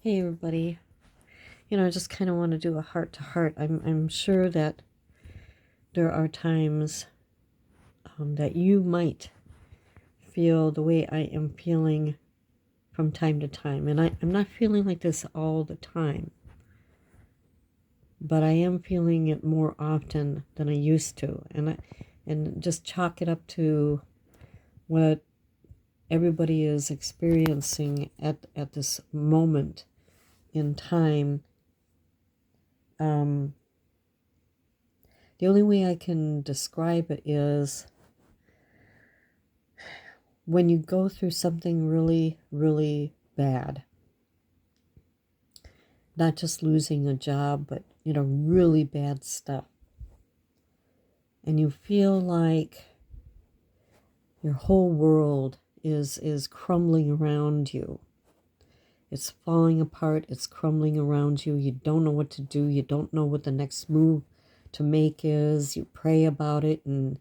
Hey everybody. I just kind of want to do a heart to heart. I'm sure that there are times that you might feel the way I am feeling from time to time. And I'm not feeling like this all the time, but I am feeling it more often than I used to. And just chalk it up to what everybody is experiencing at this moment in time. Um, the only way I can describe it is when you go through something really, really bad, not just losing a job, but, really bad stuff, and you feel like your whole world is crumbling around you. It's falling apart, it's crumbling around you. You don't know what to do. You don't know what the next move to make is. You pray about it and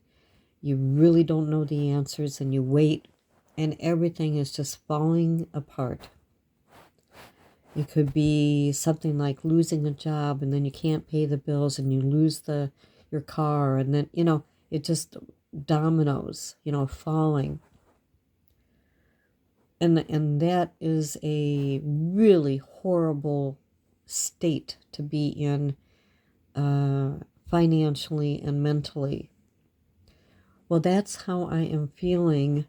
you really don't know the answers, and you wait, and everything is just falling apart. It could be something like losing a job and then you can't pay the bills and you lose your car, and then, it just dominoes, falling. And that is a really horrible state to be in, financially and mentally. Well, that's how I am feeling,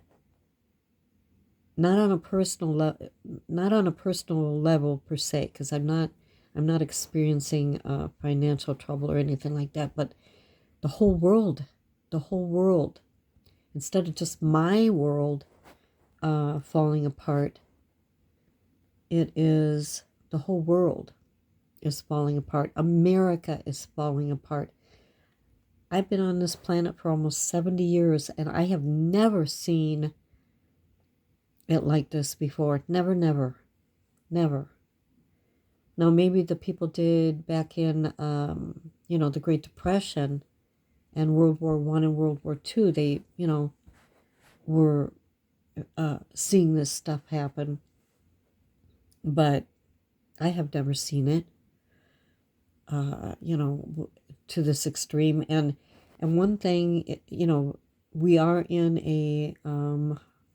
not on a personal level per se, because I'm not experiencing financial trouble or anything like that, but the whole world, the whole world, instead of just my world falling apart, it is the whole world is falling apart. America is falling apart. I've been on this planet for almost 70 years and I have never seen it like this before. Never, never, never. Now, maybe the people did back in, the Great Depression and World War I and World War II. They, were seeing this stuff happen, but I have never seen it, to this extreme. And one thing, we are in a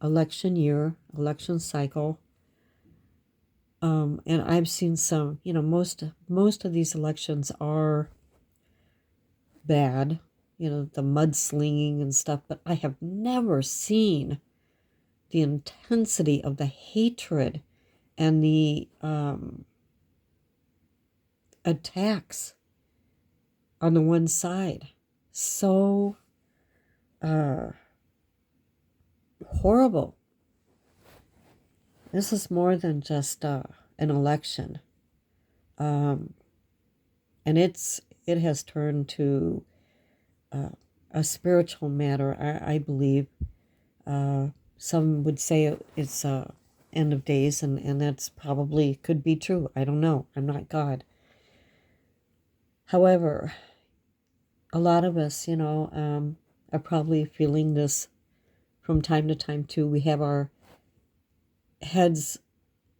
election year, election cycle. And I've seen some, most of these elections are bad, the mudslinging and stuff, but I have never seen the intensity of the hatred and the attacks on the one side. So horrible. This is more than just an election. And it has turned to a spiritual matter, I believe. Some would say it's end of days, and that's probably could be true. I don't know. I'm not God. However, a lot of us, are probably feeling this from time to time too. We have our heads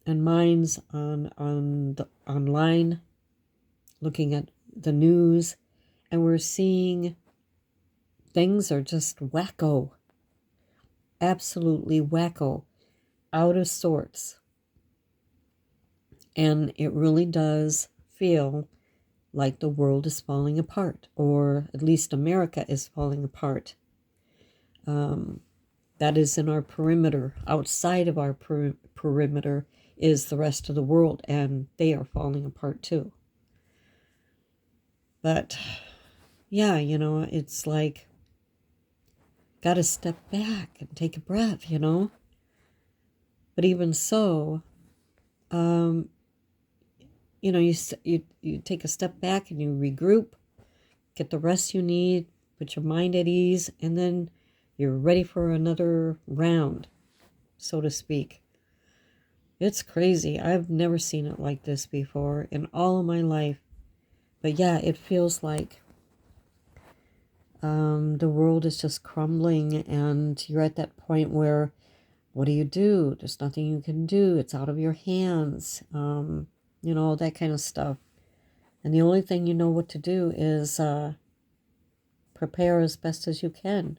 and minds on the online, looking at the news, and we're seeing things are just wacko, absolutely wacko, out of sorts. And it really does feel like the world is falling apart, or at least America is falling apart. That is in our perimeter. Outside of our perimeter is the rest of the world, and they are falling apart too. But yeah, it's like, got to step back and take a breath, But even so, you take a step back and you regroup, get the rest you need, put your mind at ease, and then you're ready for another round, so to speak. It's crazy. I've never seen it like this before in all of my life. But yeah, it feels like the world is just crumbling, and you're at that point where what do you do? There's nothing you can do. It's out of your hands. That kind of stuff. And the only thing you know what to do is prepare as best as you can.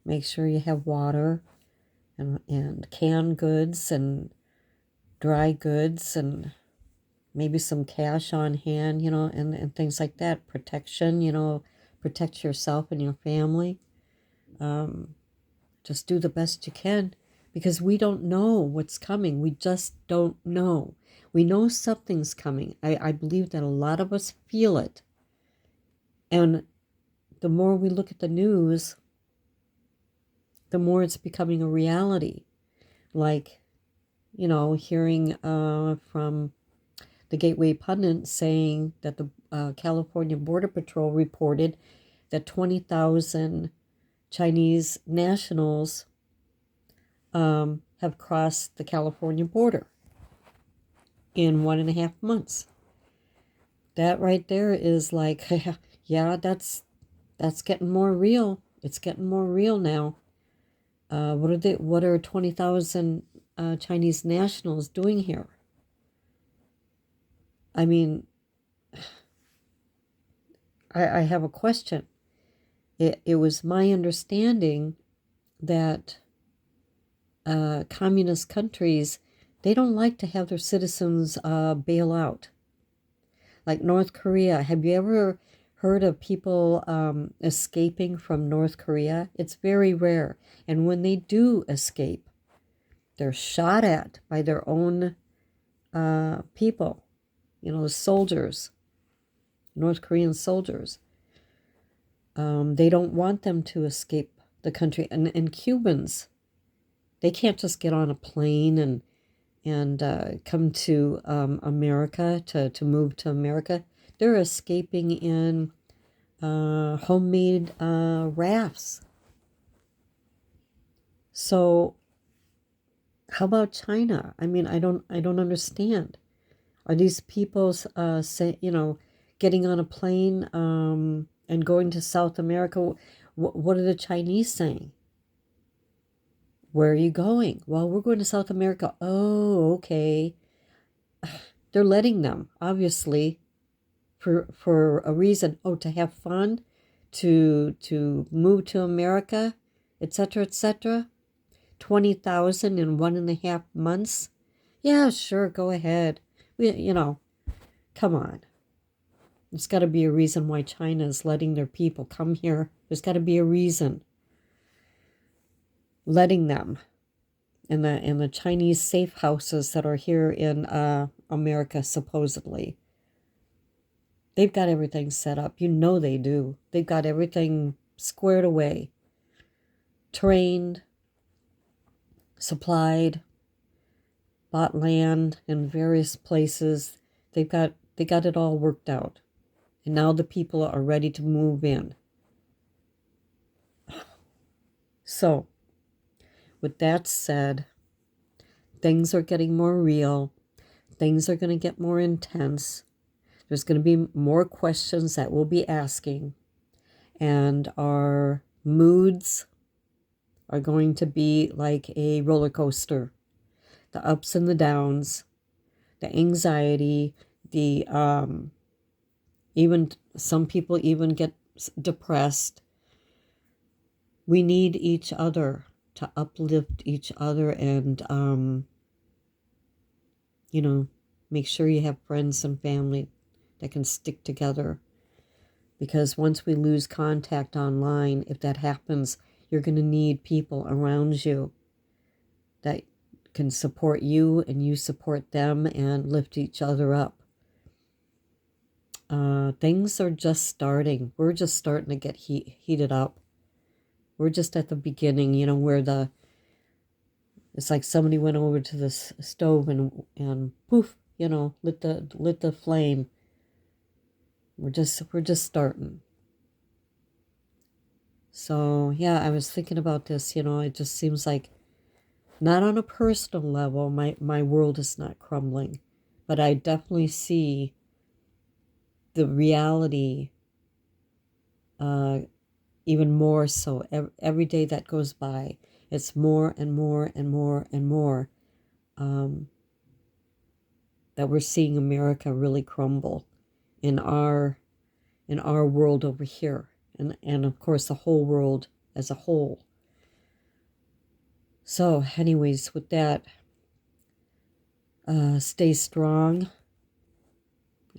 Make sure you have water and canned goods and dry goods and maybe some cash on hand, and things like that. Protection, protect yourself and your family. Just do the best you can because we don't know what's coming. We just don't know. We know something's coming. I believe that a lot of us feel it. And the more we look at the news, the more it's becoming a reality. Like, hearing from the Gateway Pundit saying that the California Border Patrol reported that 20,000 Chinese nationals have crossed the California border in 1.5 months. That right there is like, yeah, that's getting more real. It's getting more real now. What are 20,000 Chinese nationals doing here? I mean, I have a question. It was my understanding that communist countries, they don't like to have their citizens bail out. Like North Korea, have you ever heard of people escaping from North Korea? It's very rare. And when they do escape, they're shot at by their own people, the soldiers, North Korean soldiers. They don't want them to escape the country. And Cubans, they can't just get on a plane and come to America to move to America. They're escaping in homemade rafts. So how about China? I mean, I don't understand. Are these people getting on a plane and going to South America? What are the Chinese saying? Where are you going? Well, we're going to South America. Oh, okay. They're letting them, obviously, for a reason. Oh, to have fun, to move to America, etc., etc. 20,000 in 1.5 months. Yeah, sure, go ahead. Come on. There's got to be a reason why China is letting their people come here. There's got to be a reason. Letting them in the Chinese safe houses that are here in America, supposedly. They've got everything set up. They do. They've got everything squared away, trained, supplied, bought land in various places. They got it all worked out. And now the people are ready to move in. So, with that said, things are getting more real. Things are going to get more intense. There's going to be more questions that we'll be asking. And our moods are going to be like a roller coaster. The ups and the downs, the anxiety, the even some people even get depressed. We need each other to uplift each other and make sure you have friends and family that can stick together. Because once we lose contact online, if that happens, you're going to need people around you that can support you and you support them and lift each other up. Things are just starting. We're just starting to get heated up. We're just at the beginning, where it's like somebody went over to the stove and poof, lit the flame. We're just starting. So yeah, I was thinking about this. It just seems like, not on a personal level, my world is not crumbling, but I definitely see the reality even more so every day that goes by. It's more and more and more and more that we're seeing America really crumble in our world over here, and of course the whole world as a whole. So, anyways, with that, stay strong.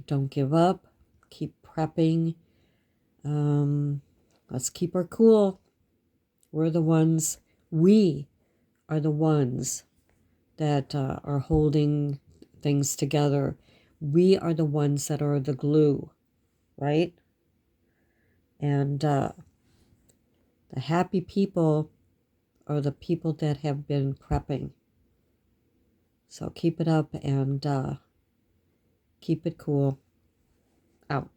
Don't give up. Keep prepping. Let's keep our cool. We are the ones that are holding things together. We are the ones that are the glue, right? And the happy people are the people that have been prepping. So keep it up and keep it cool. Out.